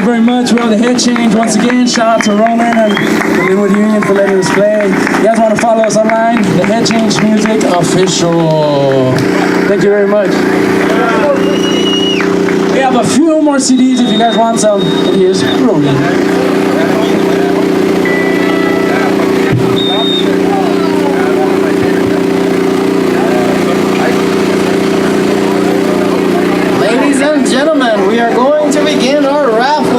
very much. We have the head change once again. Shout out to Roland and the Lynwood Union for letting us play. You guys want to follow us online? The Head Change Music Official. Thank you very much. We have a few more CDs if you guys want some. And here's Roland. Ladies and gentlemen, we are going to begin our raffle.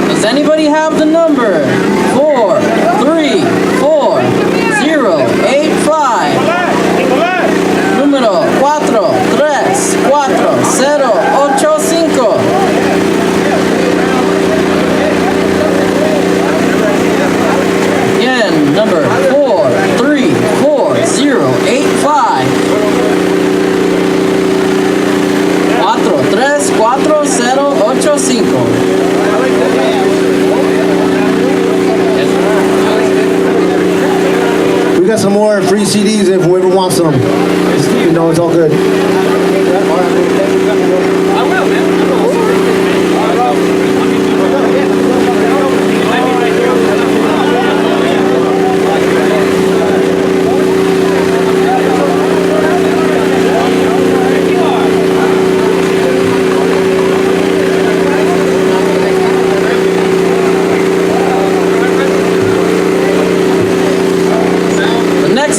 Does anybody have the number? 434-085. Número 434-085. Again, number 434-085. 434-085. We got some more free CDs if whoever wants them. You know, it's all good. I will, man.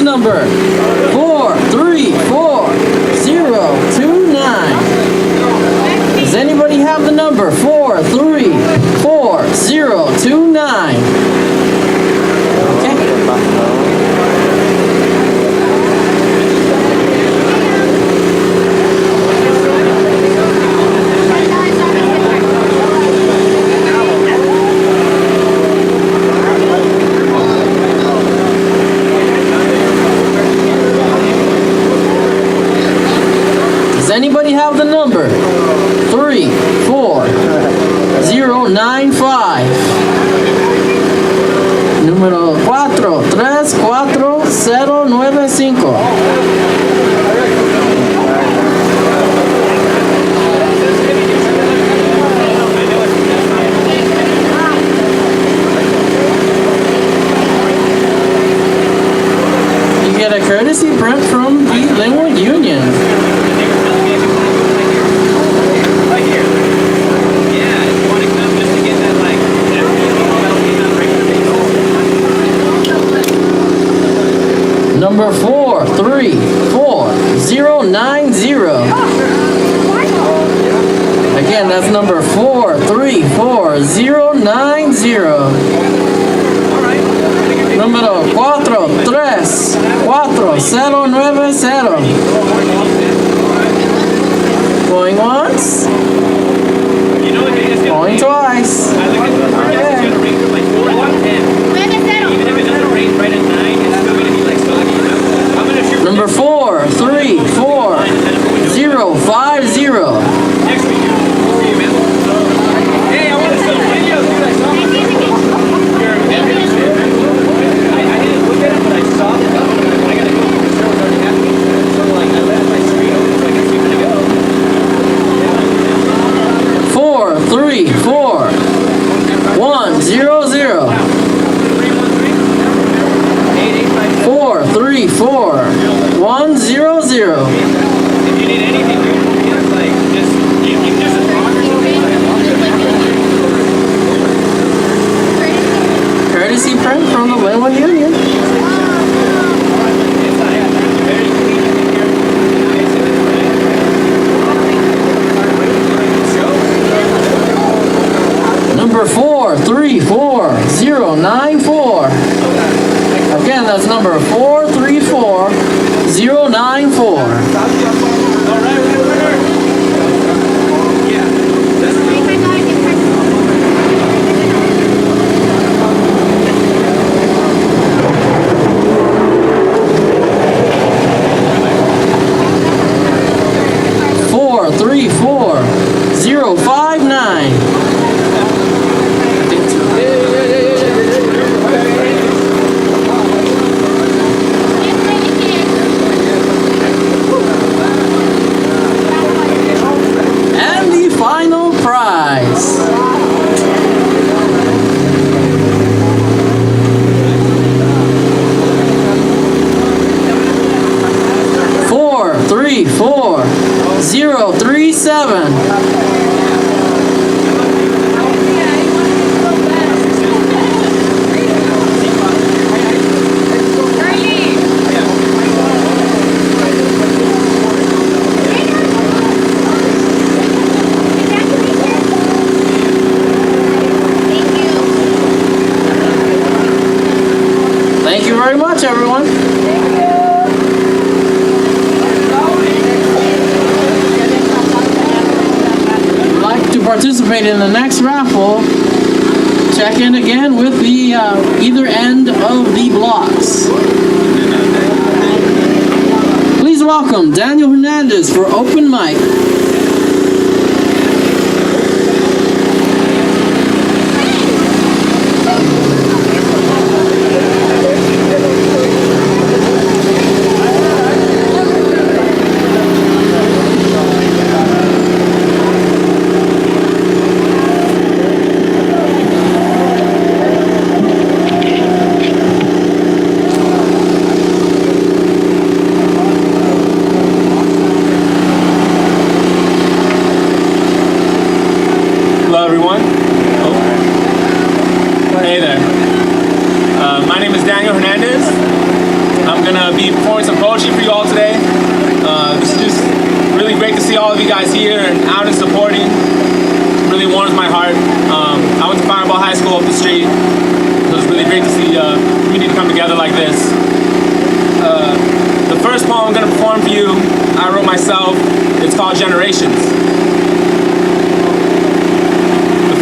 Number 434-029. Does anybody have the number 434-029? Okay. Anybody have the number? 34095. Número 434-095. You get a courtesy print from the Lynwood Union. Number 434-090. Again, that's number 434-090. Número 434-090. Going once. Going twice. Number 434-050. Hey, I want to sell videos, dude. I saw my I didn't look at it, but I saw it. I gotta go. The show was already happening. So, like, I left my screen open so I can see where to go. 434-100. 434-100. If you need anything, dude, it's like, just, you can just talk or something. Courtesy print from the Lynwood Union. Number 434-094. Again, that's number 434-094. 11. Thank you very much, everyone. If you'd like to participate in the next raffle, check in again with the either end of the blocks. Please welcome Daniel Hernandez for open mic. Hello everyone. Hey there. My name is Daniel Hernandez. I'm going to be performing some poetry for you all today. This is just really great to see all of you guys here and out and supporting. It really warms my heart. I went to Fireball High School up the street. So it's really great to see we need to come together like this. The first poem I'm going to perform for you, I wrote myself. It's called Generations.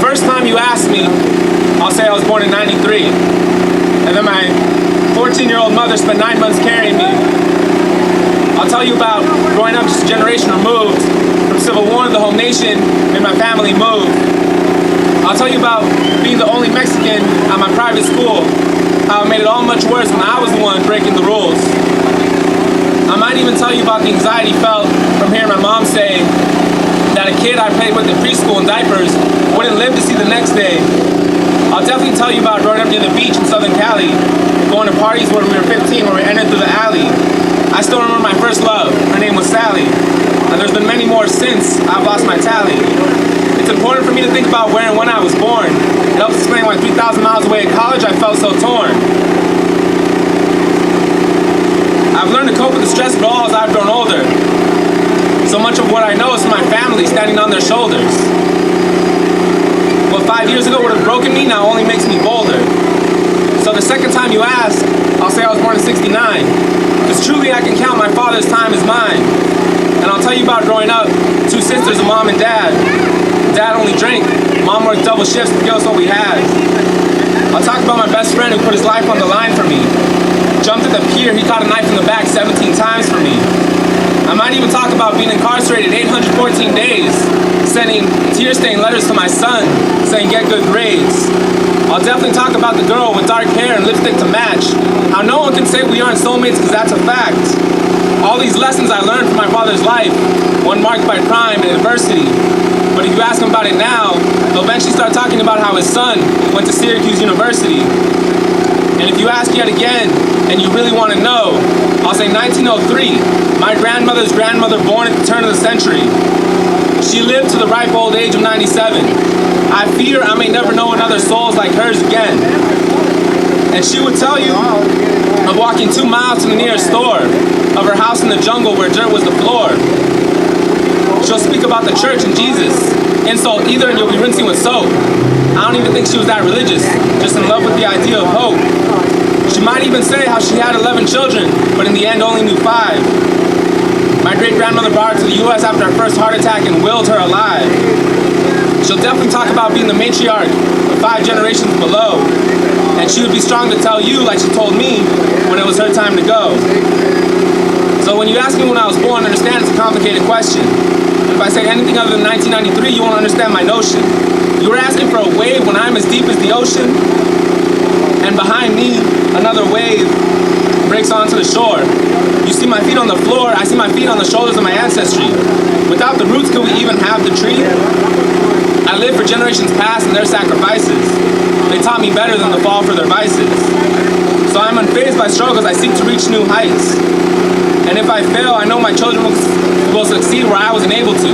First time you ask me, I'll say I was born in '93. And then my 14-year-old mother spent 9 months carrying me. I'll tell you about growing up just a generation removed from Civil War in the home nation made my family move. I'll tell you about being the only Mexican at my private school, how it made it all much worse when I was the one breaking the rules. I might even tell you about the anxiety felt from hearing my mom say that a kid I played with in preschool in diapers wouldn't live to see the next day. I'll definitely tell you about growing up near the beach in Southern Cali, going to parties when we were 15 where we entered through the alley. I still remember my first love. Her name was Sally. And there's been many more since I've lost my tally. It's important for me to think about where and when I was born. It helps explain why 3,000 miles away at college I felt so torn. I've learned to cope with the stress of it all as I've grown older. So much of what I know is from my family standing on their shoulders. What 5 years ago would have broken me now only makes me bolder. So the second time you ask, I'll say I was born in '69. Because truly I can count my father's time as mine. And I'll tell you about growing up, 2 sisters, a mom and dad. Dad only drank, mom worked double shifts to give us what we had. I'll talk about my best friend who put his life on the line for me. Jumped at the pier, he caught a knife in the back 17 times for me. I might even talk about being incarcerated 814 days, sending tear-stained letters to my son, saying get good grades. I'll definitely talk about the girl with dark hair and lipstick to match, how no one can say we aren't soulmates because that's a fact. All these lessons I learned from my father's life, one marked by crime and adversity. But if you ask him about it now, he'll eventually start talking about how his son went to Syracuse University. And if you ask yet again, and you really want to know, I'll say 1903, my grandmother's grandmother born at the turn of the century. She lived to the ripe old age of 97. I fear I may never know another soul like hers again. And she would tell you of walking 2 miles to the nearest store, of her house in the jungle where dirt was the floor. She'll speak about the church and Jesus, insult either and you'll be rinsing with soap. I don't even think she was that religious, just in love with the idea of hope. She might even say how she had 11 children, but in the end only knew 5. My great-grandmother brought her to the U.S. after her first heart attack and willed her alive. She'll definitely talk about being the matriarch of 5 generations below. And she would be strong to tell you, like she told me, when it was her time to go. So when you ask me when I was born, understand it's a complicated question. And if I say anything other than 1993, you won't understand my notion. You were asking for a wave when I'm as deep as the ocean. And behind me, another wave breaks onto the shore. You see my feet on the floor, I see my feet on the shoulders of my ancestry. Without the roots, could we even have the tree? I lived for generations past and their sacrifices. They taught me better than to fall for their vices. So I'm unfazed by struggles, I seek to reach new heights. And if I fail, I know my children will succeed where I wasn't able to.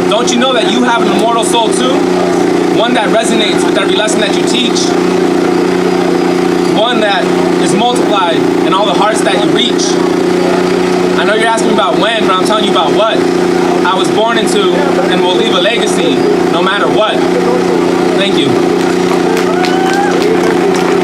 Don't Don't you know that you have an immortal soul too? One that resonates with every lesson that you teach. One that is multiplied in all the hearts that you reach. I know you're asking me about when, but I'm telling you about what I was born into and will leave a legacy no matter what. Thank you.